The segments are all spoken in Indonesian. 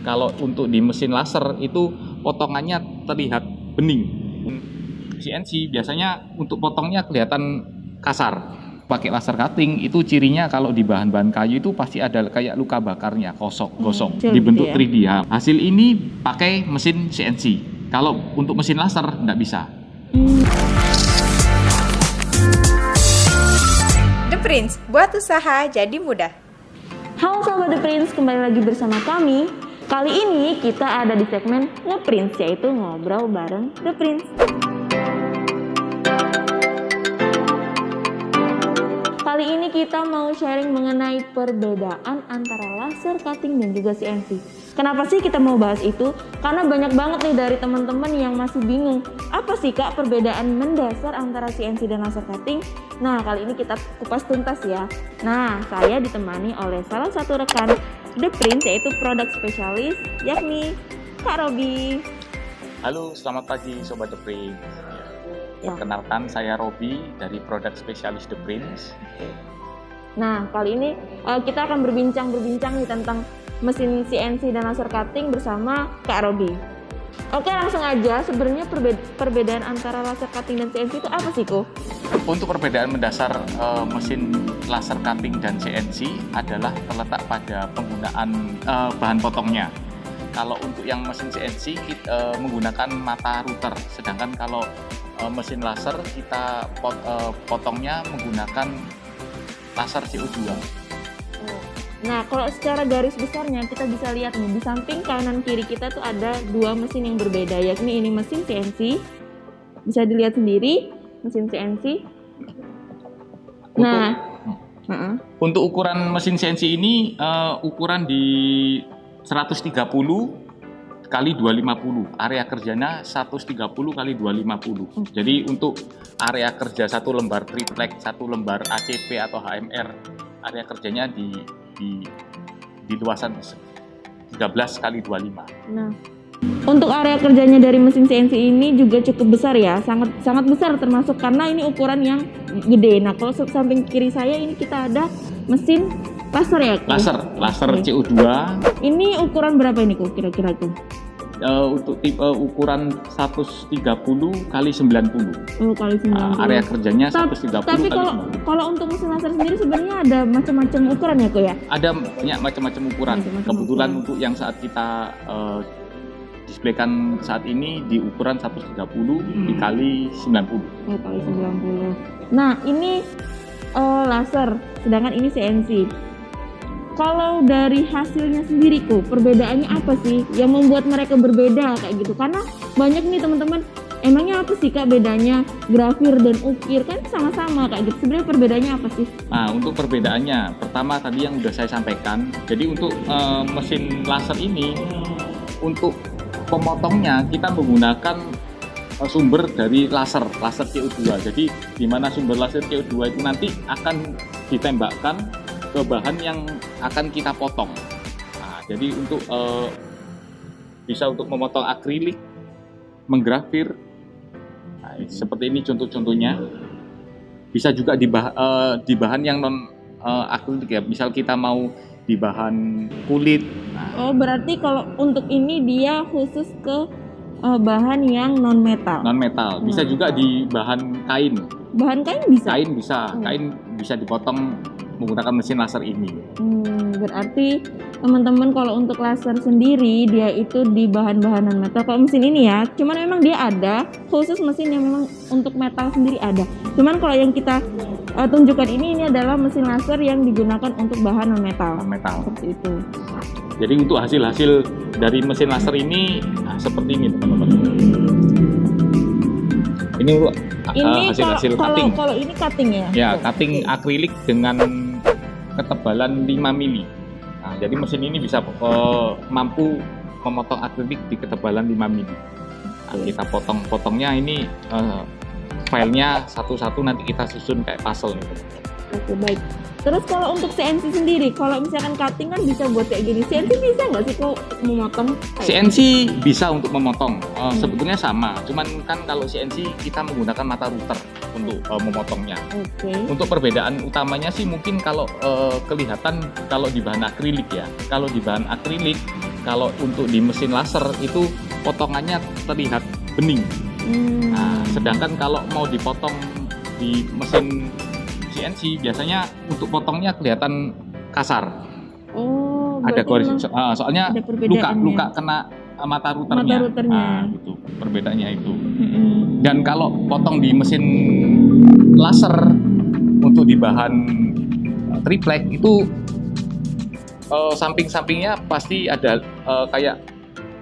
Kalau untuk di mesin laser itu potongannya terlihat bening. CNC biasanya untuk potongnya kelihatan kasar. Pakai laser cutting itu cirinya kalau di bahan-bahan kayu itu pasti ada kayak luka bakarnya, gosong dibentuk 3D. Hasil ini pakai mesin CNC. Kalau untuk mesin laser nggak bisa. The Prince, buat usaha jadi mudah. Halo Sobat The Prince, kembali lagi bersama kami. Kali ini kita ada di segmen Nge-Prince, yaitu ngobrol bareng The Prince. Kali ini kita mau sharing mengenai perbedaan antara laser cutting dan juga CNC. Kenapa sih kita mau bahas itu? Karena banyak banget nih dari teman-teman yang masih bingung. Apa sih Kak perbedaan mendasar antara CNC dan laser cutting? Nah, kali ini kita kupas tuntas ya. Nah, saya ditemani oleh salah satu rekan The Prince, yaitu produk spesialis, yakni Kak Robi. Halo, selamat pagi Sobat The Prince. Ya. Perkenalkan, saya Robi dari produk spesialis The Prince. Nah, kali ini kita akan berbincang nih tentang mesin CNC dan laser cutting bersama Kak Robi. Oke, langsung aja. Sebenarnya perbedaan antara laser cutting dan CNC itu apa sih, Ko? Untuk perbedaan mendasar mesin laser cutting dan CNC adalah terletak pada penggunaan bahan potongnya. Kalau untuk yang mesin CNC kita menggunakan mata router, sedangkan kalau mesin laser kita potongnya menggunakan laser CO2. Nah, kalau secara garis besarnya kita bisa lihat nih, di samping kanan kiri kita tuh ada dua mesin yang berbeda, yakni ini mesin CNC. Bisa dilihat sendiri mesin CNC. Untuk ukuran mesin CNC ini ukuran di 130 kali 250, area kerjanya 130 kali 250. Jadi untuk area kerja satu lembar triplek, satu lembar ACP atau HMR, area kerjanya di luasan 13 kali 25. Nah, untuk area kerjanya dari mesin CNC ini juga cukup besar ya, sangat besar termasuk karena ini ukuran yang gede. Nah, kalau samping kiri saya ini kita ada mesin laser ya, Ko? Laser CO2. Ini ukuran berapa ini, Ko, kira-kira, Ko? Untuk tipe ukuran 130 kali 90. Oh, kali 90. Area kerjanya 130 tapi kali 90. kalau untuk mesin laser sendiri sebenarnya ada macam-macam ukuran ya, Ko ya? Ada banyak macam-macam ukuran. Kebetulan untuk yang saat kita displaykan saat ini di ukuran 130 dikali 90. Oh, kali 90. Nah, ini laser, sedangkan ini CNC. Kalau dari hasilnya sendiri, Ko, perbedaannya apa sih yang membuat mereka berbeda kayak gitu? Karena banyak nih teman-teman, emangnya apa sih Kak bedanya grafir dan ukir? Kan sama-sama kayak gitu. Sebenarnya perbedaannya apa sih? Nah, untuk perbedaannya, pertama tadi yang udah saya sampaikan. Jadi untuk mesin laser ini, untuk pemotongnya kita menggunakan sumber dari laser CO2. Jadi di mana sumber laser CO2 itu nanti akan ditembakkan ke bahan yang akan kita potong. Nah, jadi untuk bisa untuk memotong akrilik, menggrafir, nah, seperti ini contoh-contohnya. Bisa juga di bahan yang non akrilik ya. Misal kita mau di bahan kulit. Nah. Oh, berarti kalau untuk ini dia khusus ke bahan yang non metal. Non metal. Bisa juga di bahan kain. Bahan kain bisa. Kain bisa dipotong menggunakan mesin laser ini. Berarti teman-teman kalau untuk laser sendiri dia itu di bahan-bahan non metal. Kalau mesin ini ya, cuman memang dia ada khusus mesin yang memang untuk metal sendiri ada. Cuman kalau yang kita tunjukkan ini adalah mesin laser yang digunakan untuk bahan non metal. Non metal. Seperti itu. Jadi untuk hasil-hasil dari mesin laser ini seperti ini teman-teman. Ini hasil cutting. Kalau ini cutting ya? Ya, cutting akrilik dengan ketebalan 5 mili. Nah, jadi mesin ini bisa mampu memotong akrilik di ketebalan 5 mili. Nah, kita potongnya ini filenya satu-satu nanti kita susun kayak puzzle gitu. Oke, baik. Terus kalau untuk CNC sendiri, kalau misalkan cutting kan bisa buat kayak gini. CNC bisa nggak sih kok memotong? CNC bisa untuk memotong. Sebetulnya sama, cuman kan kalau CNC kita menggunakan mata router untuk memotongnya. Oke. Untuk perbedaan utamanya sih mungkin kalau kelihatan kalau di bahan akrilik ya. Kalau di bahan akrilik kalau untuk di mesin laser itu potongannya terlihat bening. Nah, sedangkan kalau mau dipotong di mesin CNC biasanya untuk potongnya kelihatan kasar. Oh, Ada berarti garis, memang soalnya ada perbedaannya. luka kena mata routernya. Mata routernya. Nah, gitu perbedaannya itu. Mm-mm. Dan kalau potong di mesin laser untuk di bahan triplek itu samping-sampingnya pasti ada kayak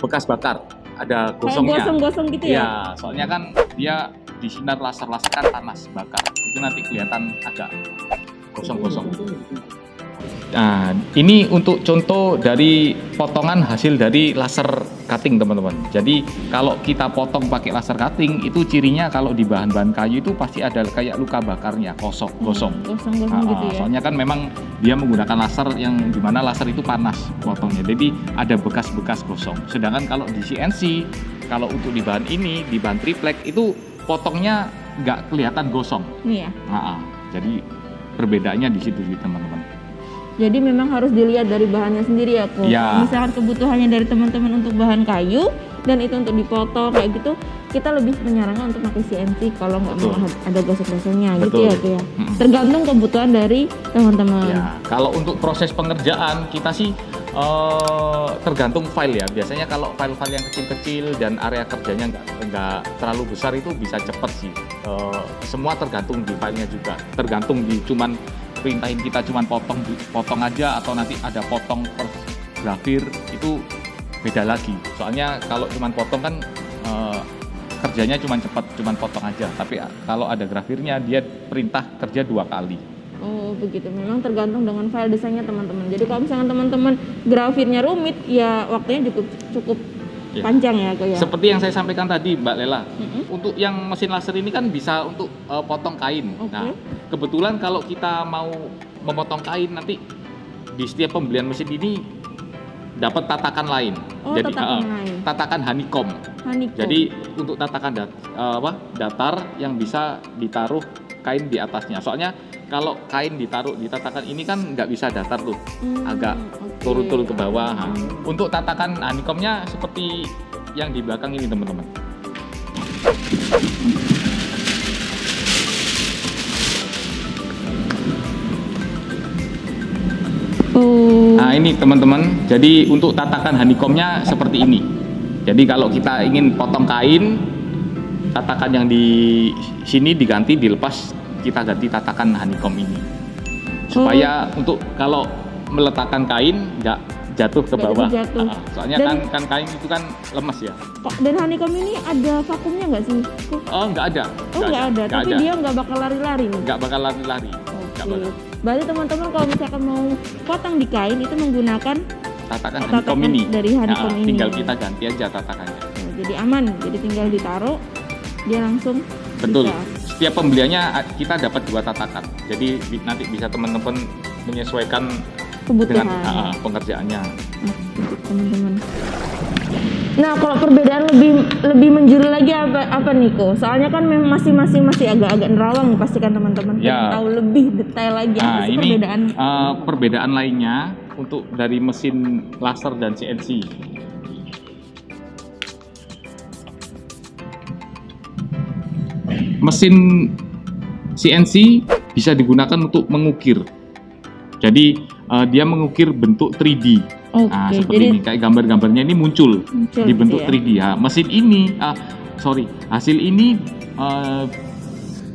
bekas bakar, ada Kayak gosongnya. gosong-gosong gitu ya? Iya, soalnya kan dia di sinar laser-laser kan panas bakar, itu nanti kelihatan agak gosong-gosong. Nah, ini untuk contoh dari potongan hasil dari laser cutting, teman-teman. Jadi kalau kita potong pakai laser cutting itu cirinya kalau di bahan-bahan kayu itu pasti ada kayak luka bakarnya, gosong. Gosong-gosong gitu ya. Soalnya kan memang dia menggunakan laser yang dimana laser itu panas potongnya, jadi ada bekas-bekas gosong. Sedangkan kalau di CNC, kalau untuk di bahan ini, di bahan triplek itu potongnya nggak kelihatan gosong. Iya. Jadi perbedaannya di situ sih, teman-teman. Jadi memang harus dilihat dari bahannya sendiri ya, kok. Ya. Misalkan kebutuhannya dari teman-teman untuk bahan kayu dan itu untuk dipotong kayak gitu, kita lebih menyarankan untuk pakai CNC kalau nggak mau ada gosok-gosoknya gitu ya, Kak ya. Tergantung kebutuhan dari teman-teman. Ya, kalau untuk proses pengerjaan kita sih tergantung file ya. Biasanya kalau file-file yang kecil-kecil dan area kerjanya nggak terlalu besar itu bisa cepat sih. Semua tergantung di filenya juga. Tergantung di cuman perintahin kita cuman potong aja atau nanti ada potong per grafir itu beda lagi. Soalnya kalau cuman potong kan kerjanya cuman cepat, cuman potong aja. Tapi kalau ada grafirnya dia perintah kerja 2 kali. Oh begitu, memang tergantung dengan file desainnya teman-teman. Jadi kalau misalnya teman-teman grafirnya rumit, ya waktunya cukup panjang ya, Kak ya. Seperti yang saya sampaikan tadi, Mbak Lela. Untuk yang mesin laser ini kan bisa untuk potong kain. Nah, kebetulan kalau kita mau memotong kain nanti di setiap pembelian mesin ini dapat tatakan lain. Jadi tatakan honeycomb. Jadi untuk tatakan datar yang bisa ditaruh kain di atasnya. Soalnya kalau kain ditaruh di tatakan ini kan nggak bisa datar tuh, agak turun-turun ke bawah. Nah, untuk tatakan honeycombnya seperti yang di belakang ini, teman-teman. Nah ini teman-teman, jadi untuk tatakan honeycombnya seperti ini. Jadi kalau kita ingin potong kain, tatakan yang di sini diganti, dilepas, kita ganti tatakan honeycomb ini supaya untuk kalau meletakkan kain nggak jatuh ke bawah. Soalnya kan kain itu kan lemes ya. Dan honeycomb ini ada vakumnya nggak sih? Nggak ada. Nggak ada. Tapi dia nggak bakal lari-lari. Nggak bakal lari-lari. Berarti teman-teman kalau misalkan mau potong di kain itu menggunakan tatakan honeycomb ini. Dari honeycomb ini. Tinggal kita ganti aja tatakannya. Jadi aman. Jadi tinggal ditaruh, dia langsung. Betul. Bisa. Setiap pembeliannya kita dapat 2 tatakan. Jadi nanti bisa teman-teman menyesuaikan kebutuhan dengan pengerjaannya. Teman-teman. Nah, kalau perbedaan lebih menjuru lagi apa nih, Ko? Soalnya kan masih agak-agak nerawang nih pasti kan teman-teman. Ya. Tahu lebih detail lagi apa sih ini perbedaan? Perbedaan lainnya untuk dari mesin laser dan CNC. Mesin CNC bisa digunakan untuk mengukir. Jadi dia mengukir bentuk 3D. Nah, seperti ini, kayak gambar-gambarnya ini muncul di bentuk 3D. Ya, mesin ini, hasil ini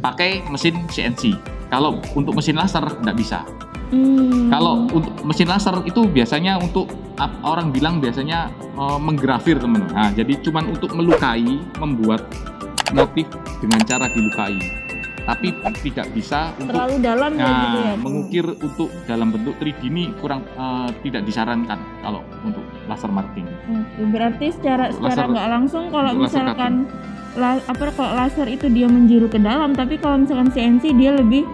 pakai mesin CNC. Kalau untuk mesin laser nggak bisa. Kalau untuk mesin laser itu biasanya untuk orang bilang biasanya menggrafir, teman. Nah, jadi cuman untuk melukai, membuat motif dengan cara dilukai, tapi tidak bisa untuk terlalu dalam gitu ya. Mengukir untuk dalam bentuk 3D ini kurang tidak disarankan kalau untuk laser marking. Berarti secara nggak langsung kalau misalkan kalau laser itu dia menjiru ke dalam, tapi kalau misalkan CNC dia lebih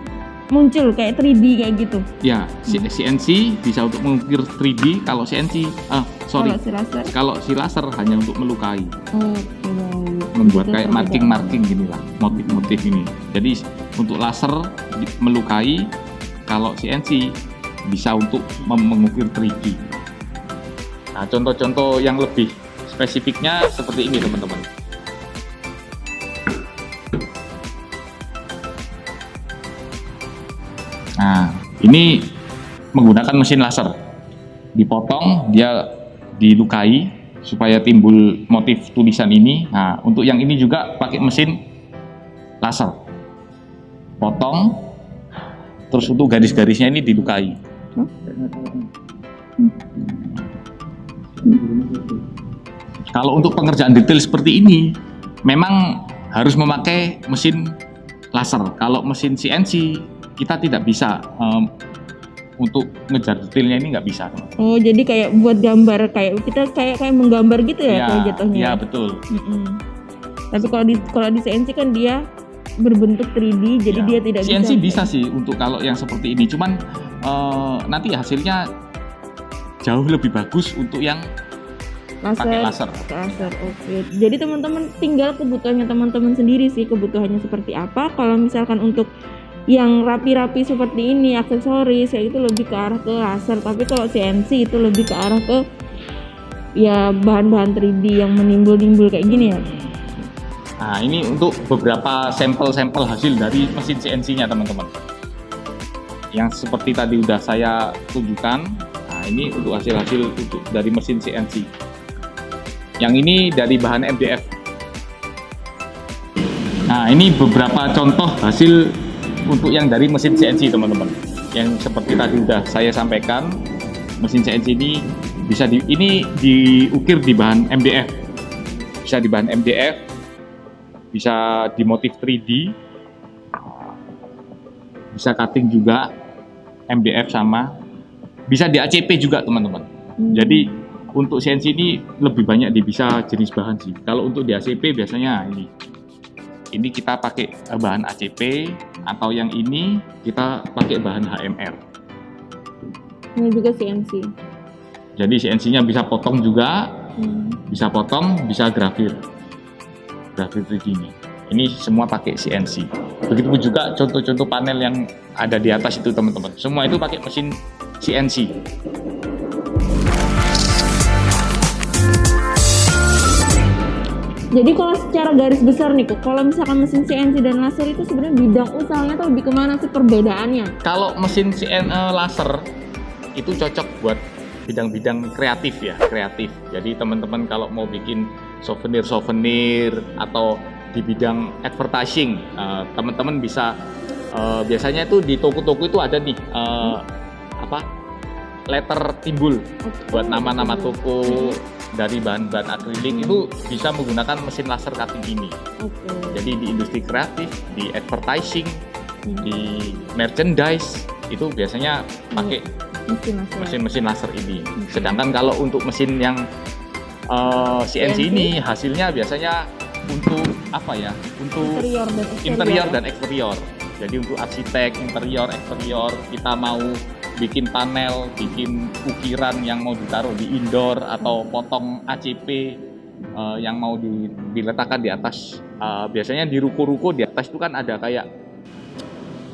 muncul kayak 3D kayak gitu. Ya, CNC bisa untuk mengukir 3D, kalau CNC kalau si laser hanya untuk melukai. Membuat kayak marking gini lah, motif-motif ini. Jadi untuk laser melukai, kalau CNC bisa untuk mengukir 3D. Nah, contoh-contoh yang lebih spesifiknya seperti ini teman-teman. Nah, ini menggunakan mesin laser. Dipotong, dia dilukai supaya timbul motif tulisan ini. Nah, untuk yang ini juga pakai mesin laser. Potong, terus untuk garis-garisnya ini dilukai. Kalau untuk pengerjaan detail seperti ini, memang harus memakai mesin laser. Kalau mesin CNC, kita tidak bisa untuk ngejar detailnya, ini nggak bisa. Oh, jadi kayak buat gambar, kayak kita kayak menggambar gitu ya, kayak jatuhnya. Iya, betul. Tapi kalau di CNC kan dia berbentuk 3D, jadi dia tidak CNC bisa. bisa sih untuk kalau yang seperti ini, cuman nanti hasilnya jauh lebih bagus untuk yang pakai laser. Oke. Jadi teman-teman tinggal kebutuhannya teman-teman sendiri sih, kebutuhannya seperti apa. Kalau misalkan untuk yang rapi-rapi seperti ini, aksesoris, ya itu lebih ke arah ke laser. Tapi kalau CNC itu lebih ke arah ke ya bahan-bahan 3D yang menimbul-nimbul kayak gini ya. Nah, ini untuk beberapa sampel-sampel hasil dari mesin CNC-nya teman-teman. Yang seperti tadi udah saya tunjukkan. Nah, ini untuk hasil-hasil dari mesin CNC. Yang ini dari bahan MDF. Nah, ini beberapa contoh hasil untuk yang dari mesin CNC teman-teman. Yang seperti tadi udah saya sampaikan, mesin CNC ini bisa diukir di bahan MDF. Bisa di bahan MDF, bisa di motif 3D, bisa cutting juga MDF sama, bisa di ACP juga teman-teman. Jadi untuk CNC ini lebih banyak bisa jenis bahan sih. Kalau untuk di ACP biasanya ini kita pakai bahan ACP, atau yang ini kita pakai bahan HMR. Ini juga CNC. Jadi CNC-nya bisa potong juga, bisa potong, bisa grafir 3D ini. Ini semua pakai CNC. Begitu juga contoh-contoh panel yang ada di atas itu teman-teman. Semua itu pakai mesin CNC. Jadi kalau secara garis besar nih, kalau misalkan mesin CNC dan laser itu sebenarnya bidang usahanya tuh lebih kemana sih perbedaannya? Kalau mesin laser itu cocok buat bidang-bidang kreatif ya, kreatif. Jadi teman-teman kalau mau bikin souvenir atau di bidang advertising, teman-teman bisa biasanya itu di toko-toko itu ada nih letter timbul buat nama-nama toko dari bahan-bahan akrilik, itu bisa menggunakan mesin laser cutting ini. Jadi di industri kreatif, di advertising, di merchandise itu biasanya pakai mesin laser ini. Sedangkan kalau untuk mesin yang CNC ini hasilnya biasanya untuk untuk interior dan eksterior. Jadi untuk arsitek interior eksterior, kita mau bikin panel, bikin ukiran yang mau ditaruh di indoor, atau potong ACP yang mau diletakkan di atas. Biasanya di ruko-ruko di atas itu kan ada kayak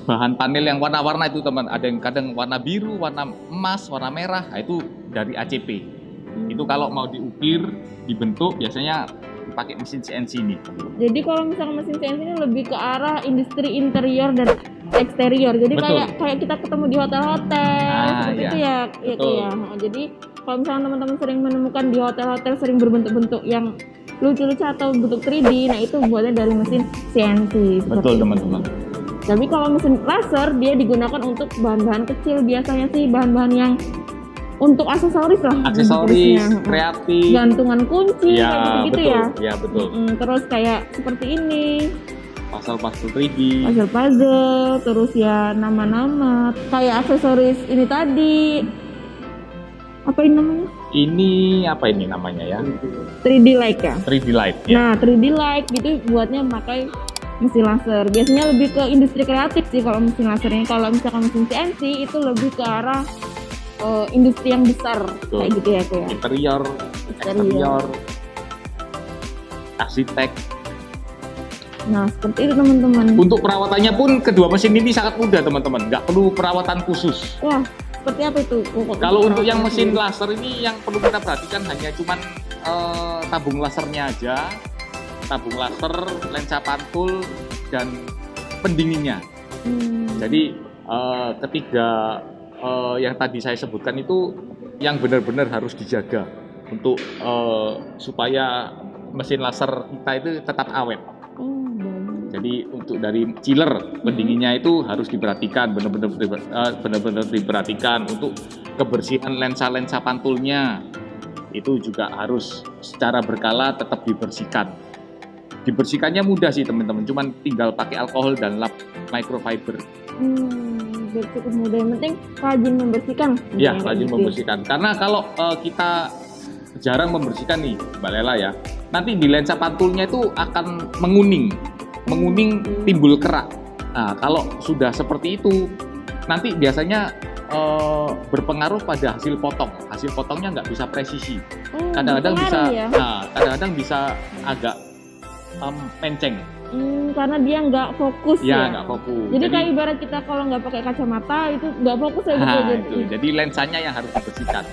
bahan panel yang warna-warna itu teman. Ada yang kadang warna biru, warna emas, warna merah. Nah, itu dari ACP. Itu kalau mau diukir, dibentuk biasanya pakai mesin CNC ini. Jadi kalau misalnya mesin CNC ini lebih ke arah industri interior dan eksterior. Jadi kayak kita ketemu di hotel-hotel seperti itu ya. Jadi kalau misalnya teman-teman sering menemukan di hotel-hotel sering berbentuk-bentuk yang lucu-lucu atau bentuk 3D, nah itu buatnya dari mesin CNC. Betul teman-teman. Tapi kalau mesin laser dia digunakan untuk bahan-bahan kecil, biasanya sih bahan-bahan yang untuk aksesoris lah. Aksesoris, kreatif, gantungan kunci, kayak gitu ya. Ya betul. Terus kayak seperti ini. Puzzle 3D. Puzzle, terus ya nama-nama. Kayak aksesoris ini tadi. Apa ini namanya? Ini apa ini namanya ya? 3D light ya? 3D light. Ya. Nah 3D light gitu buatnya pakai mesin laser. Biasanya lebih ke industri kreatif sih kalau mesin lasernya. Kalau misalkan mesin CNC itu lebih ke arah industri yang besar. Betul. Kayak gitu ya kayak. Interior, eksterior, arsitek. Nah seperti itu teman-teman. Untuk perawatannya pun kedua mesin ini sangat mudah teman-teman. Nggak perlu perawatan khusus. Wah seperti apa itu? Kalau untuk yang mesin laser ini yang perlu kita perhatikan hanya cuman tabung lasernya aja, tabung laser, lensa pantul, dan pendinginnya. Jadi ketiga yang tadi saya sebutkan itu yang benar-benar harus dijaga untuk supaya mesin laser kita itu tetap awet. Jadi untuk dari chiller pendinginnya itu harus diperhatikan, benar-benar diperhatikan. Untuk kebersihan lensa-lensa pantulnya itu juga harus secara berkala tetap dibersihkan. Dibersihkannya mudah sih teman-teman, cuman tinggal pakai alkohol dan lap microfiber. Cukup mudah, yang penting rajin membersihkan. Ya, rajin membersihkan. Karena kalau kita jarang membersihkan nih, Mbak Lela ya, nanti di lensa pantulnya itu akan menguning, timbul kerak. Nah, kalau sudah seperti itu, nanti biasanya berpengaruh pada hasil potong. Hasil potongnya nggak bisa presisi. Kadang-kadang bisa, ya? kadang-kadang bisa agak penceng. Karena dia nggak fokus Ya, ya. nggak fokus. Jadi kayak ibarat kita kalau nggak pakai kacamata itu nggak fokus ya gitu. Jadi lensanya yang harus dibersihkan.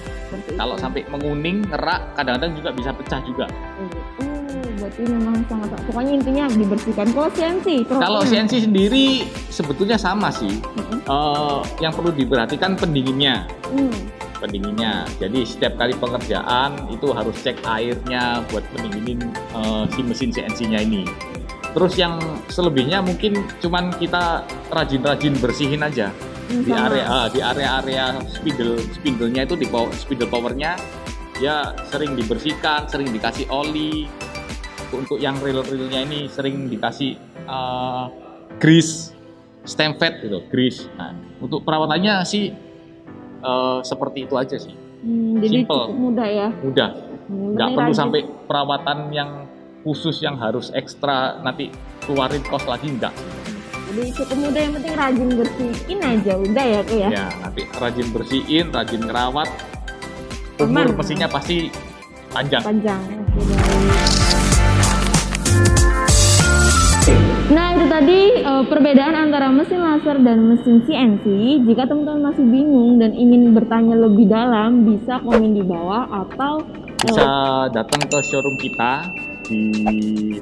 Kalau sampai menguning, kerak, kadang-kadang juga bisa pecah juga. Berarti memang sangat, pokoknya intinya dibersihkan. Kalau CNC sendiri sebetulnya sama sih. Yang perlu diperhatikan pendinginnya. Jadi setiap kali pengerjaan itu harus cek airnya buat pendinginin si mesin CNC-nya ini. Terus yang selebihnya mungkin cuman kita rajin-rajin bersihin aja di area spindle-nya itu, di spindle powernya ya sering dibersihkan, sering dikasih oli. Untuk yang reel-reelnya ini sering dikasih grease, stem fat gitu, grease. Nah, untuk perawatannya sih seperti itu aja sih. Jadi simple, cukup mudah ya. Mudah. Nggak perlu sampai perawatan yang khusus yang harus ekstra nanti keluarin kos lagi, enggak. Jadi cukup mudah, yang penting rajin bersihin aja udah ya Kak ya. Ya, nanti rajin bersihin, rajin ngerawat, umur mesinnya pasti panjang. Oke, nah itu tadi perbedaan antara mesin laser dan mesin CNC. Jika teman-teman masih bingung dan ingin bertanya lebih dalam, bisa komen di bawah atau bisa datang ke showroom kita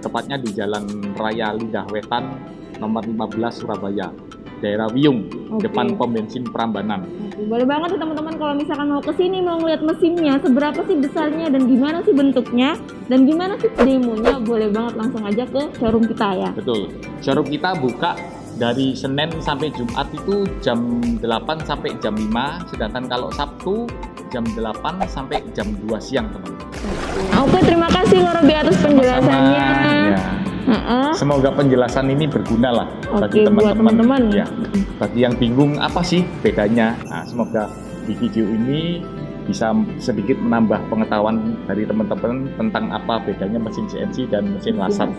tepatnya di Jalan Raya Lidah Wetan nomor 15 Surabaya, daerah Wiyung, depan pom bensin Prambanan. Boleh banget tuh teman-teman kalau misalkan mau kesini, mau ngeliat mesinnya seberapa sih besarnya dan gimana sih bentuknya dan gimana sih demonya, boleh banget langsung aja ke showroom kita ya. Betul, showroom kita buka dari Senin sampai Jumat itu jam 8 sampai jam 5, sedangkan kalau Sabtu jam 8 sampai jam 2 siang teman-teman. Oke, terima kasih Robi atas penjelasannya. Semoga penjelasan ini berguna lah bagi buat teman-teman. Ya, bagi yang bingung apa sih bedanya. Nah, semoga di video ini bisa sedikit menambah pengetahuan dari teman-teman tentang apa bedanya mesin CNC dan mesin laser.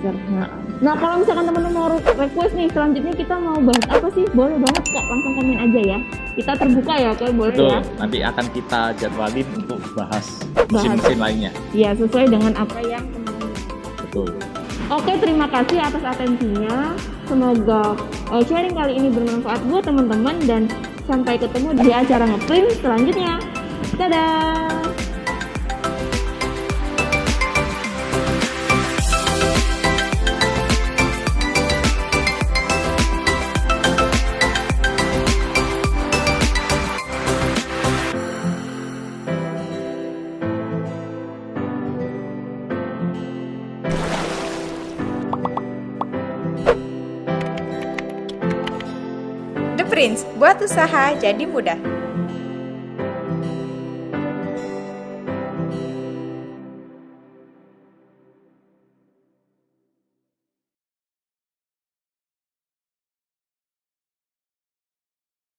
Nah, kalau misalkan teman-teman mau request nih, selanjutnya kita mau bahas apa sih? Boleh banget kok, langsung komen aja ya. Kita terbuka ya, kayak boleh. Betul. Ya. Nanti akan kita jadwalin untuk bahas mesin-mesin lainnya. Ya, sesuai dengan apa yang teman-teman. Betul. Oke, terima kasih atas atensinya. Semoga sharing kali ini bermanfaat buat teman-teman dan sampai ketemu di acara ngeprint selanjutnya. Dadah! The Prince, buat usaha jadi mudah.